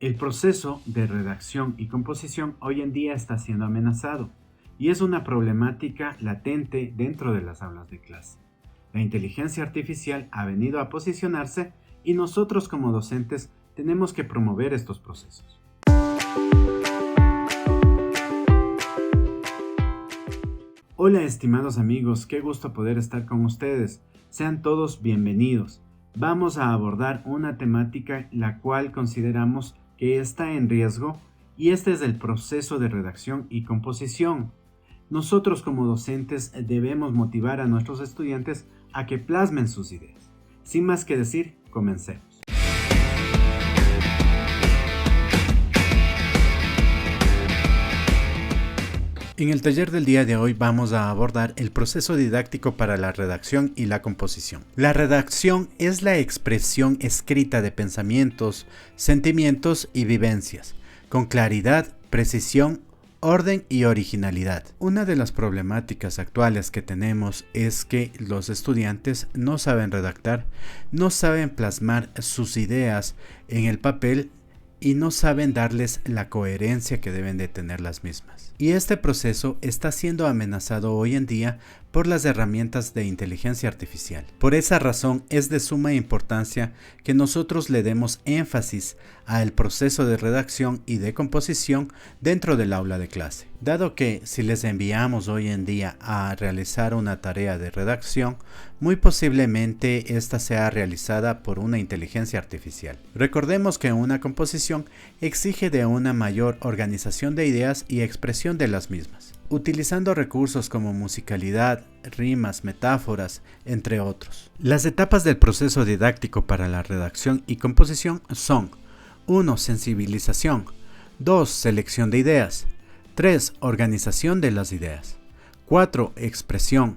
El proceso de redacción y composición hoy en día está siendo amenazado y es una problemática latente dentro de las aulas de clase. La inteligencia artificial ha venido a posicionarse y nosotros como docentes tenemos que promover estos procesos. Hola estimados amigos, qué gusto poder estar con ustedes. Sean todos bienvenidos. Vamos a abordar una temática la cual consideramos que está en riesgo y este es el proceso de redacción y composición. Nosotros como docentes debemos motivar a nuestros estudiantes a que plasmen sus ideas. Sin más que decir, comencemos. En el taller del día de hoy vamos a abordar el proceso didáctico para la redacción y la composición. La redacción es la expresión escrita de pensamientos, sentimientos y vivencias, con claridad, precisión, orden y originalidad. Una de las problemáticas actuales que tenemos es que los estudiantes no saben redactar, no saben plasmar sus ideas en el papel y no saben darles la coherencia que deben de tener las mismas. Y este proceso está siendo amenazado hoy en día por las herramientas de inteligencia artificial. Por esa razón es de suma importancia que nosotros le demos énfasis al proceso de redacción y de composición dentro del aula de clase, dado que si les enviamos hoy en día a realizar una tarea de redacción, muy posiblemente esta sea realizada por una inteligencia artificial. Recordemos que una composición exige de una mayor organización de ideas y expresión de las mismas, utilizando recursos como musicalidad, rimas, metáforas, entre otros. Las etapas del proceso didáctico para la redacción y composición son 1. Sensibilización, 2. Selección de ideas, 3. Organización de las ideas, 4. Expresión,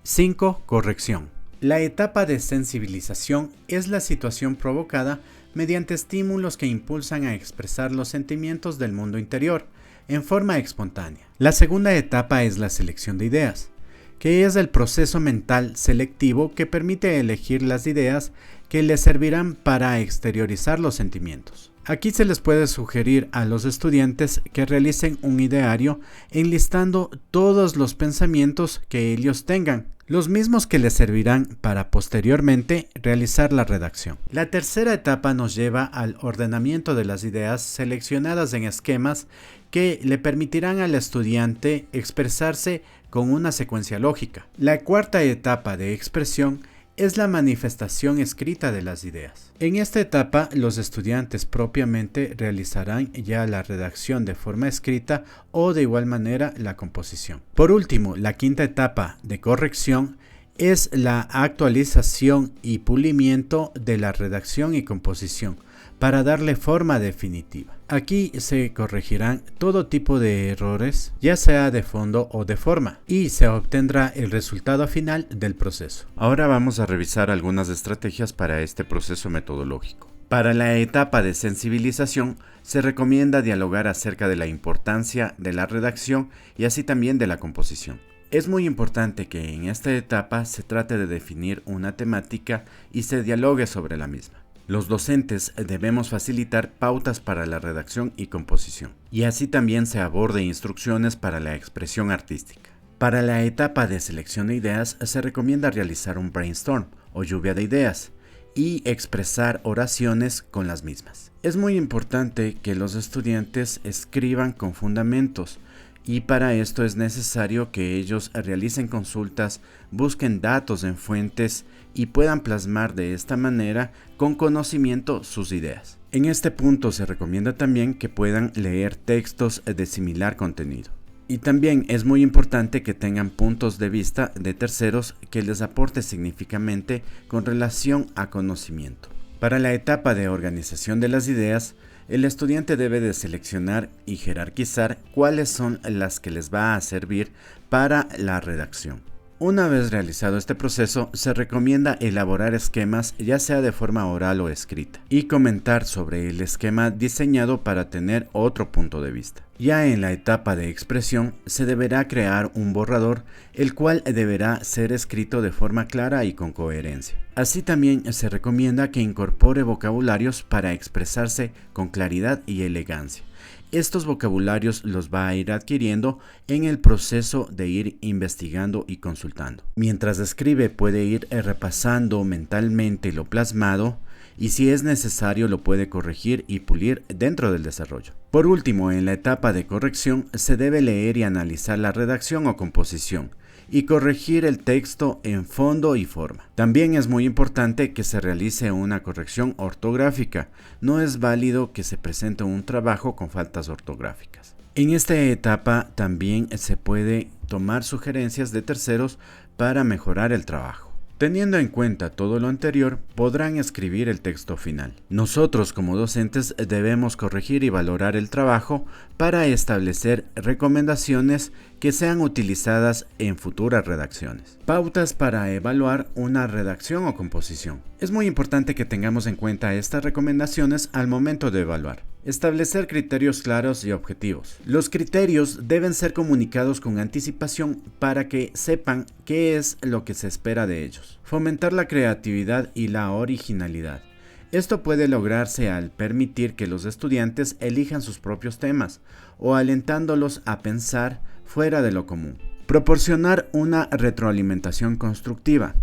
5. Corrección. La etapa de sensibilización es la situación provocada mediante estímulos que impulsan a expresar los sentimientos del mundo interior en forma espontánea. La segunda etapa es la selección de ideas, que es el proceso mental selectivo que permite elegir las ideas que les servirán para exteriorizar los sentimientos. Aquí se les puede sugerir a los estudiantes que realicen un ideario enlistando todos los pensamientos que ellos tengan, los mismos que les servirán para posteriormente realizar la redacción. La tercera etapa nos lleva al ordenamiento de las ideas seleccionadas en esquemas que le permitirán al estudiante expresarse con una secuencia lógica. La cuarta etapa de expresión es la manifestación escrita de las ideas. En esta etapa, los estudiantes propiamente realizarán ya la redacción de forma escrita o de igual manera la composición. Por último, la quinta etapa de corrección es la actualización y pulimiento de la redacción y composición para darle forma definitiva. Aquí se corregirán todo tipo de errores, ya sea de fondo o de forma, y se obtendrá el resultado final del proceso. Ahora vamos a revisar algunas estrategias para este proceso metodológico. Para la etapa de sensibilización, se recomienda dialogar acerca de la importancia de la redacción y así también de la composición. Es muy importante que en esta etapa se trate de definir una temática y se dialogue sobre la misma. Los docentes debemos facilitar pautas para la redacción y composición, y así también se aborde instrucciones para la expresión artística. Para la etapa de selección de ideas se recomienda realizar un brainstorm o lluvia de ideas y expresar oraciones con las mismas. Es muy importante que los estudiantes escriban con fundamentos, y para esto es necesario que ellos realicen consultas, busquen datos en fuentes y puedan plasmar de esta manera con conocimiento sus ideas. En este punto se recomienda también que puedan leer textos de similar contenido. Y también es muy importante que tengan puntos de vista de terceros que les aporte significativamente con relación a conocimiento. Para la etapa de organización de las ideas, el estudiante debe de seleccionar y jerarquizar cuáles son las que les va a servir para la redacción. Una vez realizado este proceso, se recomienda elaborar esquemas ya sea de forma oral o escrita y comentar sobre el esquema diseñado para tener otro punto de vista. Ya en la etapa de expresión se deberá crear un borrador, el cual deberá ser escrito de forma clara y con coherencia. Así también se recomienda que incorpore vocabularios para expresarse con claridad y elegancia. Estos vocabularios los va a ir adquiriendo en el proceso de ir investigando y consultando. Mientras escribe puede ir repasando mentalmente lo plasmado y si es necesario lo puede corregir y pulir dentro del desarrollo. Por último, en la etapa de corrección se debe leer y analizar la redacción o composición y corregir el texto en fondo y forma. También es muy importante que se realice una corrección ortográfica. No es válido que se presente un trabajo con faltas ortográficas. En esta etapa también se puede tomar sugerencias de terceros para mejorar el trabajo. Teniendo en cuenta todo lo anterior, podrán escribir el texto final. Nosotros como docentes debemos corregir y valorar el trabajo para establecer recomendaciones que sean utilizadas en futuras redacciones. Pautas para evaluar una redacción o composición. Es muy importante que tengamos en cuenta estas recomendaciones al momento de evaluar. Establecer criterios claros y objetivos. Los criterios deben ser comunicados con anticipación para que sepan qué es lo que se espera de ellos. Fomentar la creatividad y la originalidad. Esto puede lograrse al permitir que los estudiantes elijan sus propios temas o alentándolos a pensar fuera de lo común. Proporcionar una retroalimentación constructiva.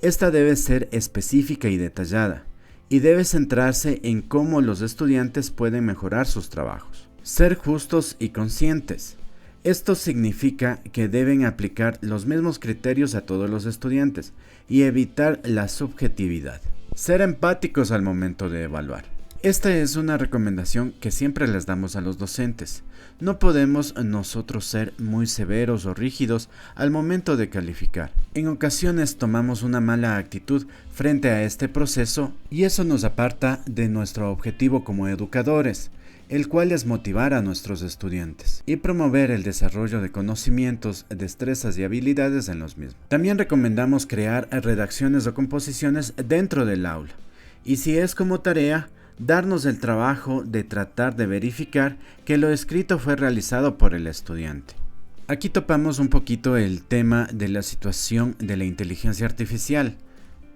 Esta debe ser específica y detallada, y debe centrarse en cómo los estudiantes pueden mejorar sus trabajos. Ser justos y conscientes. Esto significa que deben aplicar los mismos criterios a todos los estudiantes y evitar la subjetividad. Ser empáticos al momento de evaluar. Esta es una recomendación que siempre les damos a los docentes. No podemos nosotros ser muy severos o rígidos al momento de calificar. En ocasiones tomamos una mala actitud frente a este proceso y eso nos aparta de nuestro objetivo como educadores, el cual es motivar a nuestros estudiantes y promover el desarrollo de conocimientos, destrezas y habilidades en los mismos. También recomendamos crear redacciones o composiciones dentro del aula y si es como tarea, darnos el trabajo de tratar de verificar que lo escrito fue realizado por el estudiante. Aquí topamos un poquito el tema de la situación de la inteligencia artificial,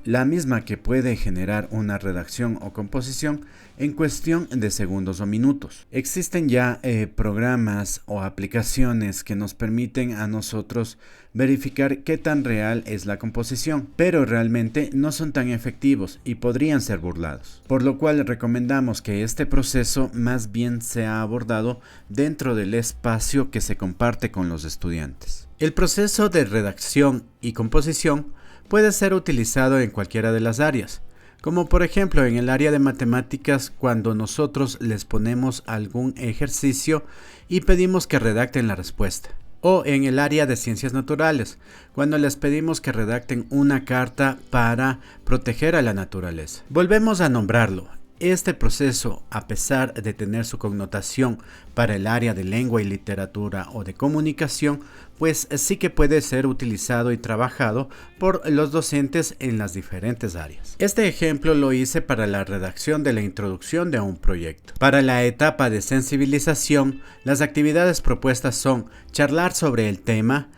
la misma que puede generar una redacción o composición en cuestión de segundos o minutos. Existen ya programas o aplicaciones que nos permiten a nosotros verificar qué tan real es la composición, pero realmente no son tan efectivos y podrían ser burlados. Por lo cual recomendamos que este proceso más bien sea abordado dentro del espacio que se comparte con los estudiantes. El proceso de redacción y composición puede ser utilizado en cualquiera de las áreas, como por ejemplo en el área de matemáticas cuando nosotros les ponemos algún ejercicio y pedimos que redacten la respuesta, o en el área de ciencias naturales, cuando les pedimos que redacten una carta para proteger a la naturaleza. Volvemos a nombrarlo. Este proceso, a pesar de tener su connotación para el área de lengua y literatura o de comunicación, pues sí que puede ser utilizado y trabajado por los docentes en las diferentes áreas. Este ejemplo lo hice para la redacción de la introducción de un proyecto. Para la etapa de sensibilización, las actividades propuestas son charlar sobre el tema,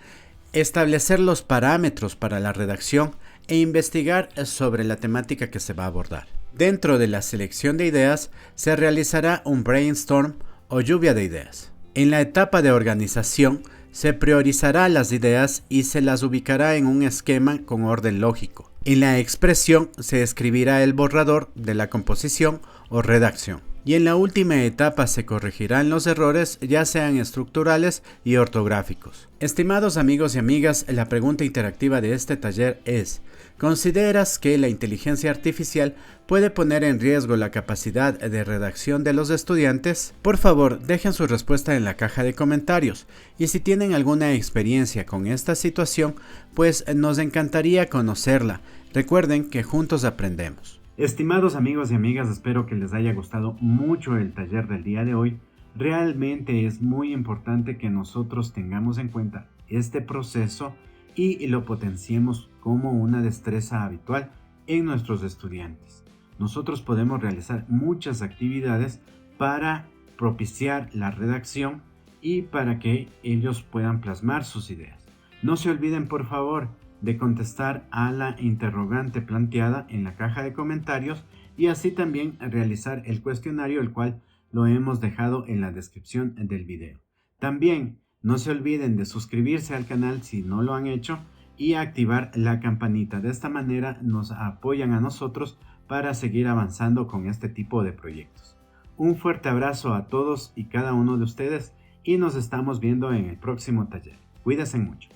establecer los parámetros para la redacción e investigar sobre la temática que se va a abordar. Dentro de la selección de ideas se realizará un brainstorm o lluvia de ideas. En la etapa de organización se priorizará las ideas y se las ubicará en un esquema con orden lógico. En la expresión se escribirá el borrador de la composición o redacción. Y en la última etapa se corregirán los errores, ya sean estructurales y ortográficos. Estimados amigos y amigas, la pregunta interactiva de este taller es: ¿consideras que la inteligencia artificial puede poner en riesgo la capacidad de redacción de los estudiantes? Por favor, dejen su respuesta en la caja de comentarios y si tienen alguna experiencia con esta situación, pues nos encantaría conocerla. Recuerden que juntos aprendemos. Estimados amigos y amigas, espero que les haya gustado mucho el taller del día de hoy. Realmente es muy importante que nosotros tengamos en cuenta este proceso y lo potenciemos como una destreza habitual en nuestros estudiantes. Nosotros podemos realizar muchas actividades para propiciar la redacción y para que ellos puedan plasmar sus ideas. No se olviden, por favor, de contestar a la interrogante planteada en la caja de comentarios y así también realizar el cuestionario, el cual lo hemos dejado en la descripción del video. También no se olviden de suscribirse al canal si no lo han hecho y activar la campanita. De esta manera nos apoyan a nosotros para seguir avanzando con este tipo de proyectos. Un fuerte abrazo a todos y cada uno de ustedes y nos estamos viendo en el próximo taller. Cuídense mucho.